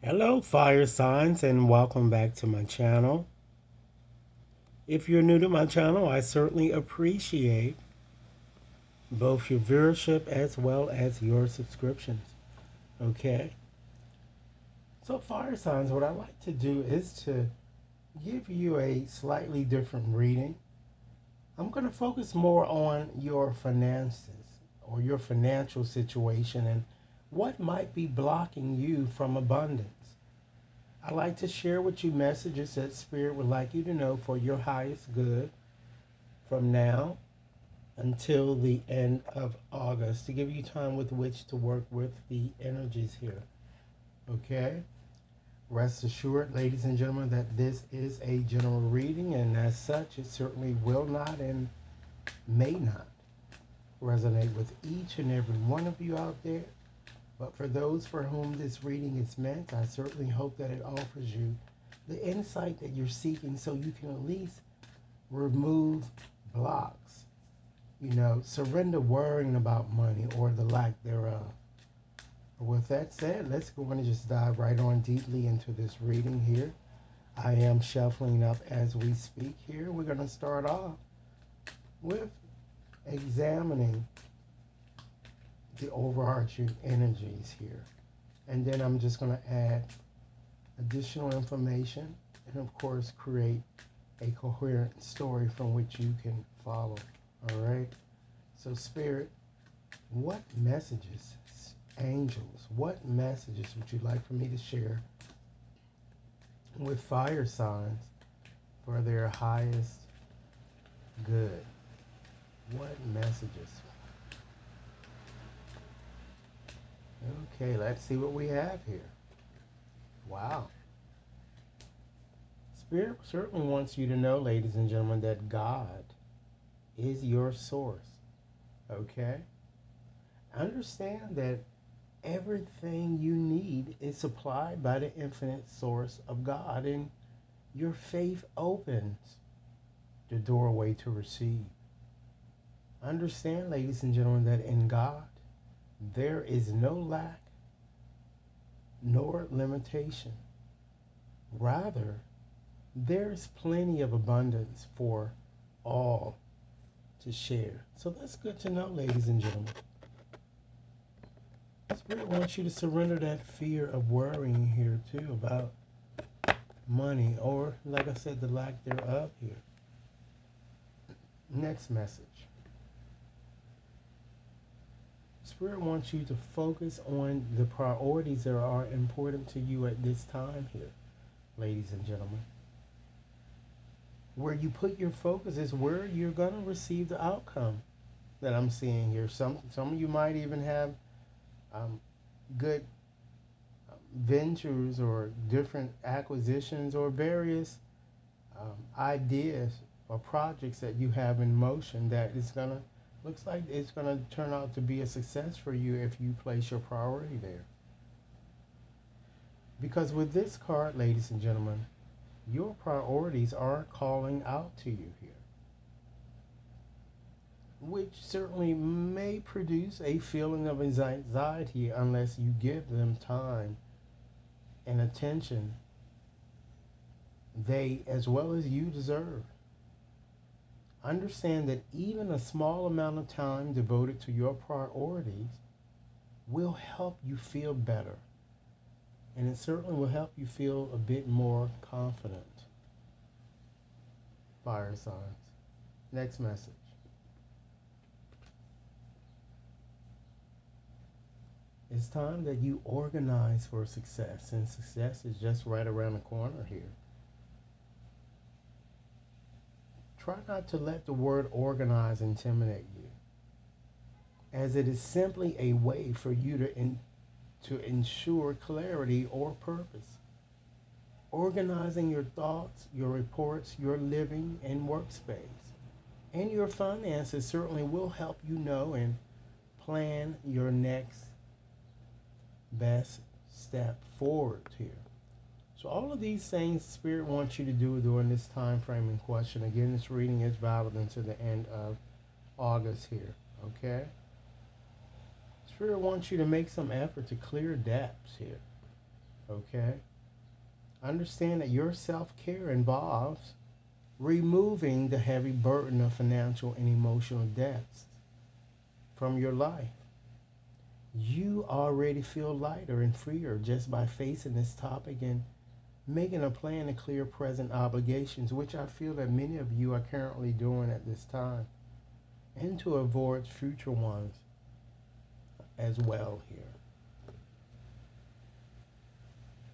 Hello, fire signs, and welcome back to my channel. If you're new to my channel, I certainly appreciate both your viewership as well as your subscriptions. Okay, so fire signs, what I like to do is to give you a slightly different reading. I'm going to focus more on your finances or your financial situation and what might be blocking you from abundance. I like to share with you messages that Spirit would like you to know for your highest good from now until the end of August to give you time with which to work with the energies here. Okay? Rest assured, ladies and gentlemen, that this is a general reading, and as such, it certainly will not and may not resonate with each and every one of you out there. But for those for whom this reading is meant, I certainly hope that it offers you the insight that you're seeking so you can at least remove blocks. Surrender worrying about money or the lack thereof. With that said, let's go and just dive right on deeply into this reading here. I am shuffling up as we speak here. We're going to start off with examining the overarching energies here. And then I'm just going to add additional information and, of course, create a coherent story from which you can follow. All right? So, Spirit, what messages, angels, what messages would you like for me to share with fire signs for their highest good? What messages? Okay, let's see what we have here. Wow. Spirit certainly wants you to know, ladies and gentlemen, that God is your source. Okay? Understand that everything you need is supplied by the infinite source of God, and your faith opens the doorway to receive. Understand, ladies and gentlemen, that in God there is no lack nor limitation. Rather, there's plenty of abundance for all to share. So that's good to know, ladies and gentlemen. Spirit wants you to surrender that fear of worrying here too about money or, like I said, the lack thereof here. Next message. Spirit wants you to focus on the priorities that are important to you at this time here, ladies and gentlemen. Where you put your focus is where you're going to receive the outcome that I'm seeing here. Some of you might even have good ventures or different acquisitions or various ideas or projects that you have in motion that is going to looks like it's going to turn out to be a success for you if you place your priority there. Because with this card, ladies and gentlemen, your priorities are calling out to you here, which certainly may produce a feeling of anxiety unless you give them time and attention they as well as you deserve. Understand that even a small amount of time devoted to your priorities will help you feel better. And it certainly will help you feel a bit more confident. Fire signs. Next message. It's time that you organize for success, and success is just right around the corner here. Try not to let the word organize intimidate you, as it is simply a way for you to ensure clarity or purpose. Organizing your thoughts, your reports, your living and workspace, and your finances certainly will help you know and plan your next best step forward here. So all of these things Spirit wants you to do during this time frame in question. Again, this reading is valid until the end of August here. Okay? Spirit wants you to make some effort to clear debts here. Okay? Understand that your self care involves removing the heavy burden of financial and emotional debts from your life. You already feel lighter and freer just by facing this topic and making a plan to clear present obligations, which I feel that many of you are currently doing at this time, and to avoid future ones as well here.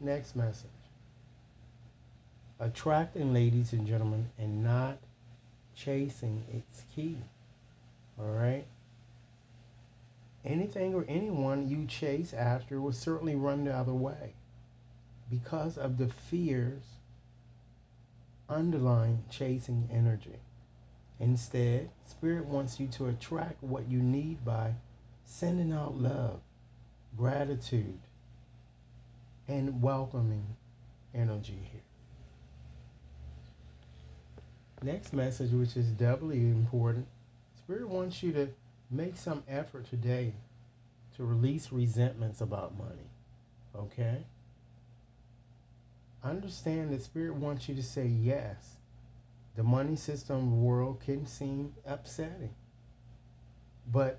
Next message. Attracting, ladies and gentlemen, and not chasing its key. All right? Anything or anyone you chase after will certainly run the other way because of the fears underlying chasing energy. Instead, Spirit wants you to attract what you need by sending out love, gratitude, and welcoming energy here. Next message, which is doubly important, Spirit wants you to make some effort today to release resentments about money. Okay? Understand that Spirit wants you to say yes. The money system world can seem upsetting, but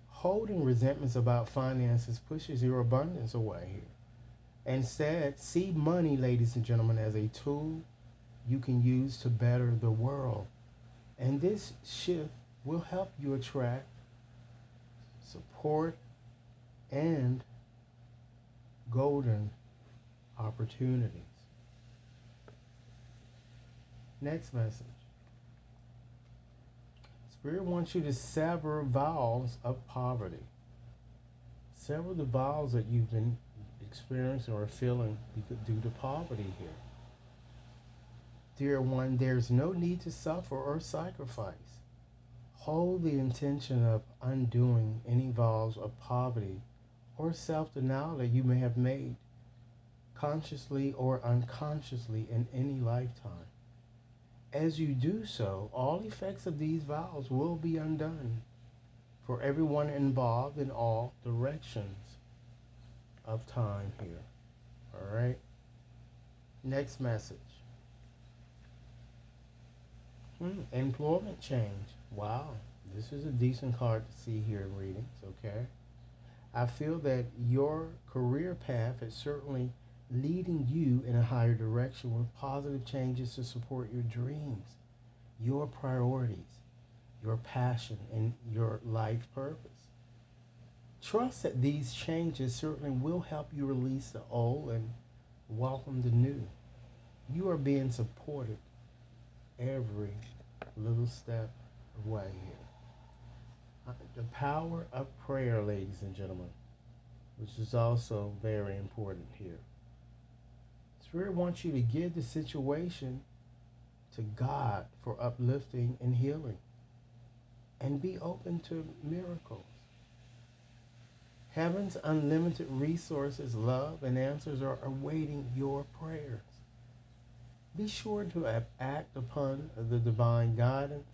holding resentments about finances pushes your abundance away here. Instead, see money, ladies and gentlemen, as a tool you can use to better the world. And this shift will help you attract support and golden opportunities. Next message. Spirit wants you to sever vows of poverty. Sever the vows that you've been experiencing or feeling due to poverty here. Dear one, there's no need to suffer or sacrifice. Hold the intention of undoing any vows of poverty or self-denial that you may have made consciously or unconsciously in any lifetime. As you do so, all effects of these vows will be undone for everyone involved in all directions of time here. All right? Next message. Employment change. Wow. This is a decent card to see here in readings, okay? I feel that your career path is certainly leading you in a higher direction with positive changes to support your dreams, your priorities, your passion, and your life purpose. Trust that these changes certainly will help you release the old and welcome the new. You are being supported every little step of way here. The power of prayer, ladies and gentlemen, which is also very important here. Spirit wants you to give the situation to God for uplifting and healing, and be open to miracles. Heaven's unlimited resources, love, and answers are awaiting your prayers. Be sure to act upon the divine guidance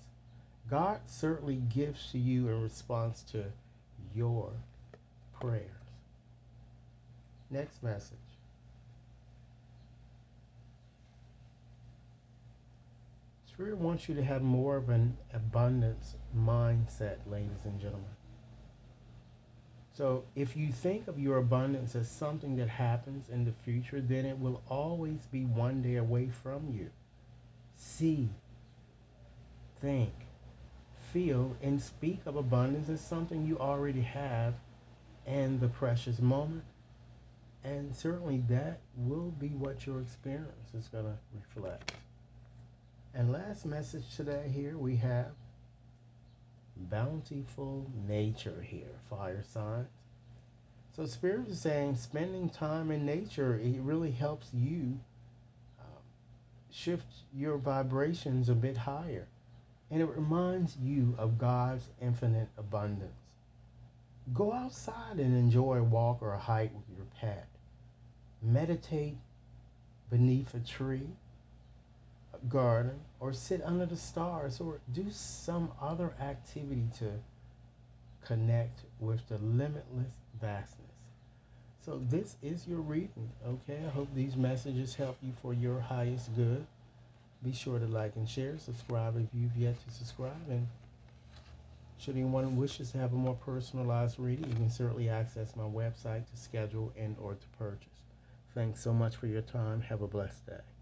God certainly gives to you in response to your prayers. Next message. Spirit wants you to have more of an abundance mindset, ladies and gentlemen. So if you think of your abundance as something that happens in the future, then it will always be one day away from you. See, think, feel, and speak of abundance as something you already have and the precious moment. And certainly that will be what your experience is going to reflect. And last message today here we have bountiful nature here, fire signs. So Spirit is saying spending time in nature, it really helps you shift your vibrations a bit higher. And it reminds you of God's infinite abundance. Go outside and enjoy a walk or a hike with your pet. Meditate beneath a tree, a garden, or sit under the stars, or do some other activity to connect with the limitless vastness. So this is your reading, okay? I hope these messages help you for your highest good. Be sure to like and share, subscribe if you've yet to subscribe, and should anyone wishes to have a more personalized reading, you can certainly access my website to schedule and or to purchase. Thanks so much for your time. Have a blessed day.